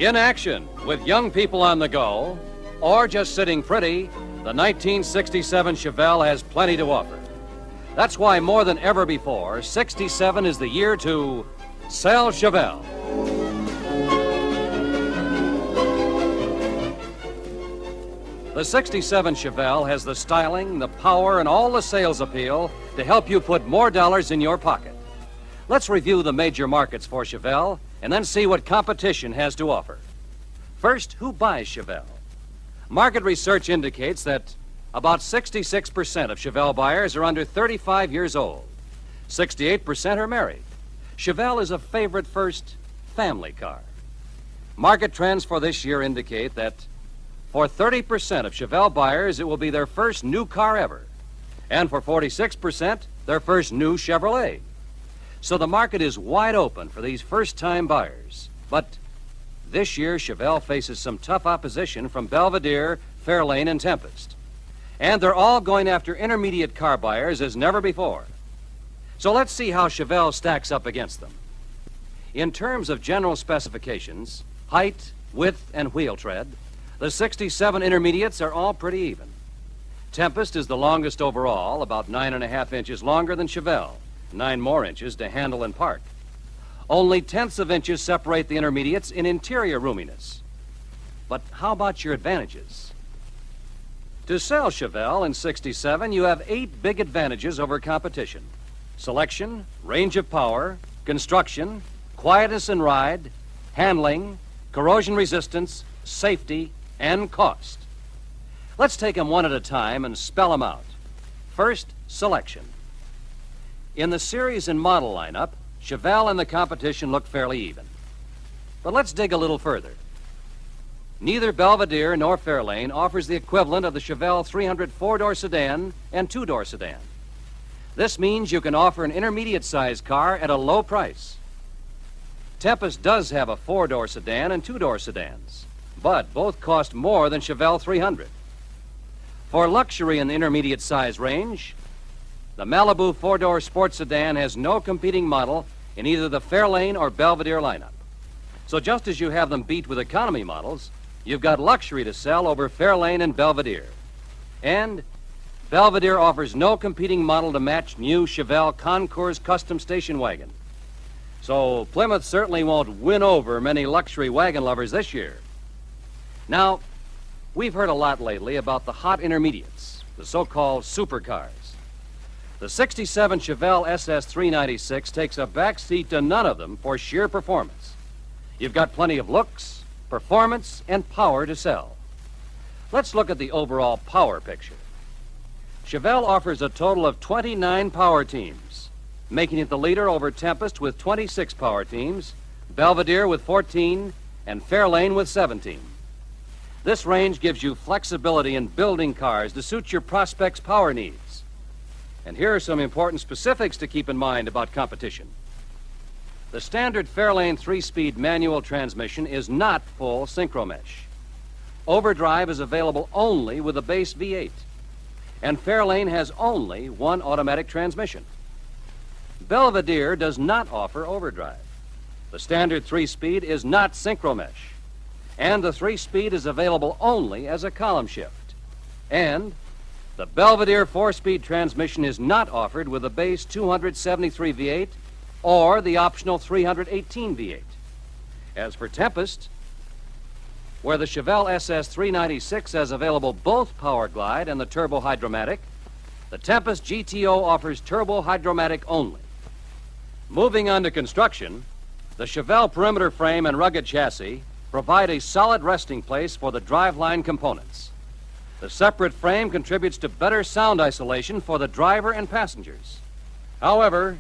In action, with young people on the go, or just sitting pretty, the 1967 Chevelle has plenty to offer. That's why more than ever before, 67 is the year to sell Chevelle. The 67 Chevelle has the styling, the power, and all the sales appeal to help you put more dollars in your pocket. Let's review the major markets for Chevelle and then see what competition has to offer. First, who buys Chevelle? Market research indicates that about 66% of Chevelle buyers are under 35 years old. 68% are married. Chevelle is a favorite first family car. Market trends for this year indicate that for 30% of Chevelle buyers, it will be their first new car ever. And for 46%, their first new Chevrolet. So the market is wide open for these first-time buyers. But this year, Chevelle faces some tough opposition from Belvedere, Fairlane, and Tempest. And they're all going after intermediate car buyers as never before. So let's see how Chevelle stacks up against them. In terms of general specifications, height, width, and wheel tread, the 67 intermediates are all pretty even. Tempest is the longest overall, about 9.5 inches longer than Chevelle, 9 more inches to handle and park. Only tenths of inches separate the intermediates in interior roominess. But how about your advantages? To sell Chevelle in 67, you have 8 big advantages over competition: selection, range of power, construction, quietness in ride, handling, corrosion resistance, safety, and cost. Let's take them one at a time and spell them out. First, selection. In the series and model lineup, Chevelle and the competition look fairly even. But let's dig a little further. Neither Belvedere nor Fairlane offers the equivalent of the Chevelle 300 4-door sedan and 2-door sedan. This means you can offer an intermediate-sized car at a low price. Tempest does have a 4-door sedan and 2-door sedans, but both cost more than Chevelle 300. For luxury in the intermediate size range, the Malibu 4-door sports sedan has no competing model in either the Fairlane or Belvedere lineup. So just as you have them beat with economy models, you've got luxury to sell over Fairlane and Belvedere. And Belvedere offers no competing model to match new Chevelle Concours custom station wagon. So Plymouth certainly won't win over many luxury wagon lovers this year. Now, we've heard a lot lately about the hot intermediates, the so-called supercars. The 67 Chevelle SS 396 takes a back seat to none of them for sheer performance. You've got plenty of looks, performance, and power to sell. Let's look at the overall power picture. Chevelle offers a total of 29 power teams, making it the leader over Tempest with 26 power teams, Belvedere with 14, and Fairlane with 17. This range gives you flexibility in building cars to suit your prospect's power needs. And here are some important specifics to keep in mind about competition. The standard Fairlane 3-speed manual transmission is not full synchromesh. Overdrive is available only with a base V8. And Fairlane has only one automatic transmission. Belvedere does not offer overdrive. The standard 3-speed is not synchromesh. And the 3-speed is available only as a column shift. And the Belvedere 4-speed transmission is not offered with a base 273 V8 or the optional 318 V8. As for Tempest, where the Chevelle SS 396 has available both Power Glide and the Turbo Hydromatic, the Tempest GTO offers Turbo Hydromatic only. Moving on to construction, the Chevelle perimeter frame and rugged chassis provide a solid resting place for the driveline components. The separate frame contributes to better sound isolation for the driver and passengers. However,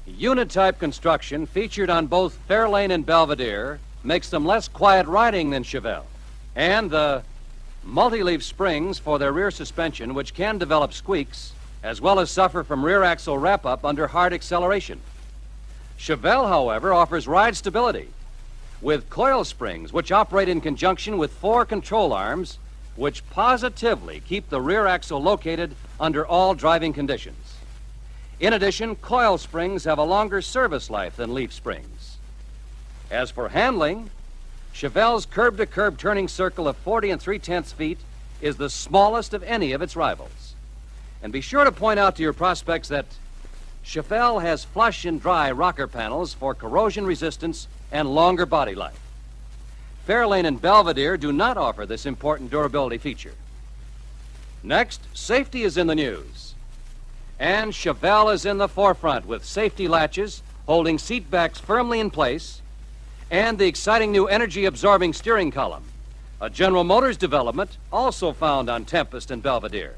unit-type construction featured on both Fairlane and Belvedere makes them less quiet riding than Chevelle. And the multi-leaf springs for their rear suspension, which can develop squeaks, as well as suffer from rear axle wrap-up under hard acceleration. Chevelle, however, offers ride stability with coil springs, which operate in conjunction with 4 control arms, which positively keep the rear axle located under all driving conditions. In addition, coil springs have a longer service life than leaf springs. As for handling, Chevelle's curb-to-curb turning circle of 40 3/10 feet is the smallest of any of its rivals. And be sure to point out to your prospects that Chevelle has flush and dry rocker panels for corrosion resistance and longer body life. Fairlane and Belvedere do not offer this important durability feature. Next, safety is in the news. And Chevelle is in the forefront with safety latches holding seat backs firmly in place and the exciting new energy-absorbing steering column, a General Motors development also found on Tempest and Belvedere.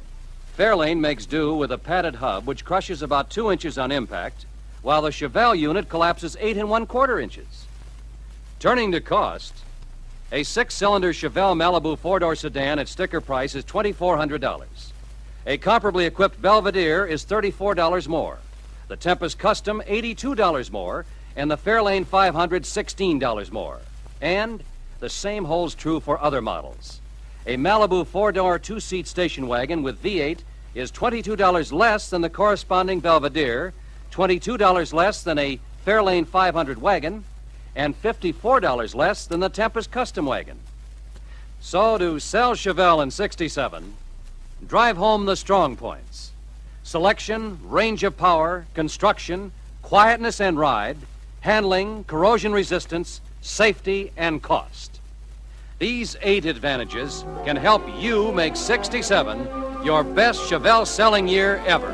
Fairlane makes do with a padded hub which crushes about 2 inches on impact, while the Chevelle unit collapses 8 1/4 inches. Turning to cost, a 6-cylinder Chevelle Malibu 4-door sedan at sticker price is $2,400. A comparably equipped Belvedere is $34 more. The Tempest Custom, $82 more, and the Fairlane 500, $16 more. And the same holds true for other models. A Malibu 4-door 2-seat station wagon with V8 is $22 less than the corresponding Belvedere, $22 less than a Fairlane 500 wagon, and $54 less than the Tempest Custom wagon. So to sell Chevelle in 67, drive home the strong points: selection, range of power, construction, quietness and ride, handling, corrosion resistance, safety, and cost. These 8 advantages can help you make 67 your best Chevelle selling year ever.